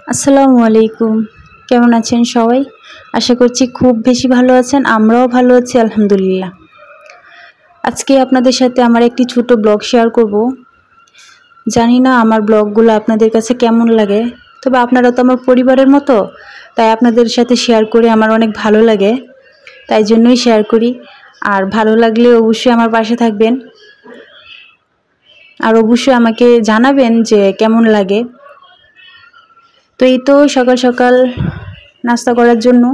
আসসালামু আলাইকুম। কেমন আছেন সবাই? আশা করছি খুব বেশি ভালো আছেন। আমরাও ভালো আছি আলহামদুলিল্লাহ। আজকে আপনাদের সাথে আমার একটি ছোট ব্লগ শেয়ার করব। জানি না আমার ব্লগগুলো আপনাদের কাছে কেমন লাগে, তবে আপনারা তো আমার পরিবারের মতো, তাই আপনাদের সাথে শেয়ার করে আমার অনেক ভালো লাগে, তাই জন্যই শেয়ার করি। আর ভালো লাগলে অবশ্যই আমার পাশে থাকবেন, আর অবশ্যই আমাকে জানাবেন যে কেমন লাগে। তো এই তো সকাল সকাল নাস্তা করার জন্য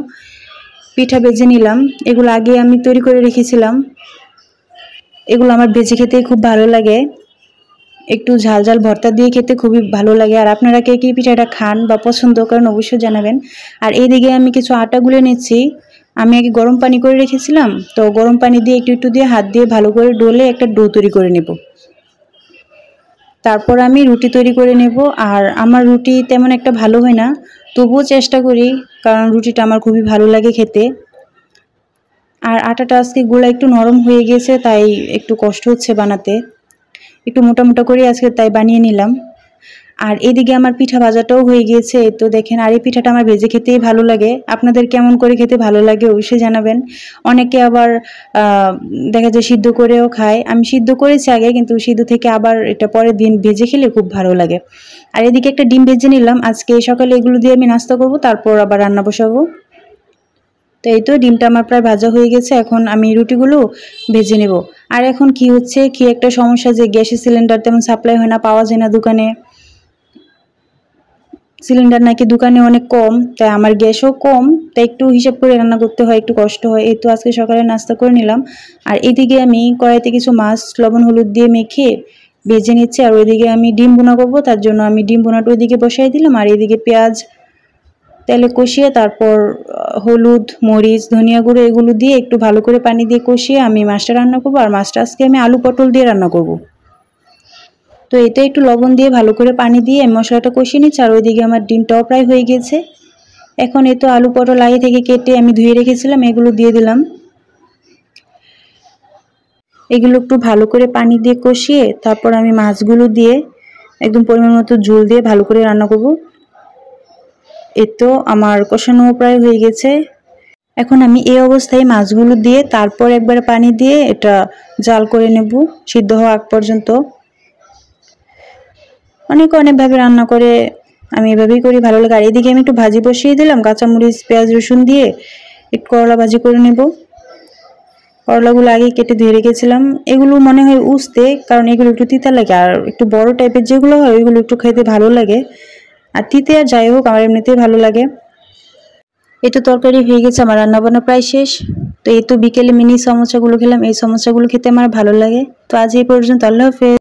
পিঠা ভেজে নিলাম। এগুলো আগে আমি তৈরি করে রেখেছিলাম। এগুলো আমার ভেজে খেতে খুব ভালো লাগে, একটু ঝাল ঝাল ভর্তা দিয়ে খেতে খুবই ভালো লাগে। আর আপনারা কে কী পিঠাটা খান বা পছন্দ করেন অবশ্যই জানাবেন। আর এইদিকে আমি কিছু আটা গুলে নিচ্ছি। আমি আগে গরম পানি করে রেখেছিলাম, তো গরম পানি দিয়ে একটু একটু দিয়ে হাত দিয়ে ভালো করে ডলে একটা ডো তৈরি করে নেব। তারপর আমি রুটি তৈরি করে নেব। আর আমার রুটি তেমন একটা ভালো হয় না, তবুও চেষ্টা করি, কারণ রুটিটা আমার খুবই ভালো লাগে খেতে। আর আটাটা আজকে গোলা একটু নরম হয়ে গেছে, তাই একটু কষ্ট হচ্ছে বানাতে। একটু মোটা মোটা করে আজকে তাই বানিয়ে নিলাম। আর এদিকে আমার পিঠা ভাজাটাও হয়ে গিয়েছে, তো দেখেন। আর এই পিঠাটা আমার ভেজে খেতেই ভালো লাগে। আপনাদের কেমন করে খেতে ভালো লাগে অবশ্যই জানাবেন। অনেকে আবার দেখা যায় সিদ্ধ করেও খায়। আমি সিদ্ধ করেছি আগে, কিন্তু সিদ্ধ থেকে আবার এটা পরের দিন ভেজে খেলে খুব ভালো লাগে। আর এদিকে একটা ডিম ভেজে নিলাম। আজকে সকালে এগুলো দিয়ে আমি নাস্তা করব, তারপর আবার রান্না বসাবো। তো এই তো ডিমটা আমার প্রায় ভাজা হয়ে গেছে, এখন আমি রুটিগুলো ভেজে নেব। আর এখন কি হচ্ছে, কি একটা সমস্যা যে গ্যাসের সিলিন্ডার তেমন সাপ্লাই হয় না, পাওয়া যায় না দোকানে। সিলিন্ডার নাকি দোকানে অনেক কম, তাই আমার গ্যাসও কম, তাই একটু হিসাব করে রান্না করতে হয়, একটু কষ্ট হয়। এই তো আজকে সকালে নাস্তা করে নিলাম। আর এদিকে আমি কড়াইতে কিছু মাছ লবণ হলুদ দিয়ে মেখে ভেজে নিচ্ছি। আর ওইদিকে আমি ডিম বোনা করবো, তার জন্য আমি ডিম বোনাটা ওইদিকে বসাই দিলাম। আর এদিকে পেঁয়াজ তেলে কষিয়ে তারপর হলুদ মরিচ ধনিয়া গুঁড়ো এগুলো দিয়ে একটু ভালো করে পানি দিয়ে কষিয়ে আমি মাছটা রান্না করবো। আর মাছটা আজকে আমি আলু পটল দিয়ে রান্না করব। তো এতে একটু লবণ দিয়ে ভালো করে পানি দিয়ে মশলাটা কষিয়ে নিচ্ছি। আর ওইদিকে আমার ডিমটাও প্রায় হয়ে গেছে। এখন এই তো আলু পটল আগে থেকে কেটে আমি ধুয়ে রেখেছিলাম, এগুলো দিয়ে দিলাম। এগুলো একটু ভালো করে পানি দিয়ে কষিয়ে তারপর আমি মাছগুলো দিয়ে একদম পরিমাণ মতো ঝোল দিয়ে ভালো করে রান্না করব। এই তো আমার কষানো প্রায় হয়ে গেছে। এখন আমি এই অবস্থায় মাছগুলো দিয়ে তারপর একবার পানি দিয়ে এটা জাল করে নেব সিদ্ধ হওয়া আগ পর্যন্ত। অনেকভাবে রান্না করে, আমি এভাবেই করি, ভালো লাগে। আর এদিকে আমি একটু ভাজি বসিয়ে দিলাম, কাঁচামরিচ পেঁয়াজ রসুন দিয়ে একটু করলা ভাজি করে নেব। করলাগুলো আগে কেটে ধুয়ে রেখেছিলাম। এগুলো মনে হয় উস্তে, কারণ এগুলো একটু তিতা লাগে। আর একটু বড় টাইপের যেগুলো হয় ওইগুলো একটু খেতে ভালো লাগে। আর তিতে আর যাই হোক আমার এমনিতেই ভালো লাগে। এই তো তরকারি হয়ে গেছে, আমার রান্নাবান্না প্রায় শেষ। তো এই তো বিকেলে মিনি সমোসাগুলো খেলাম, এই সমোসাগুলো খেতে আমার ভালো লাগে। তো আজ এই পর্যন্ত, আল্লাহ হাফেজ।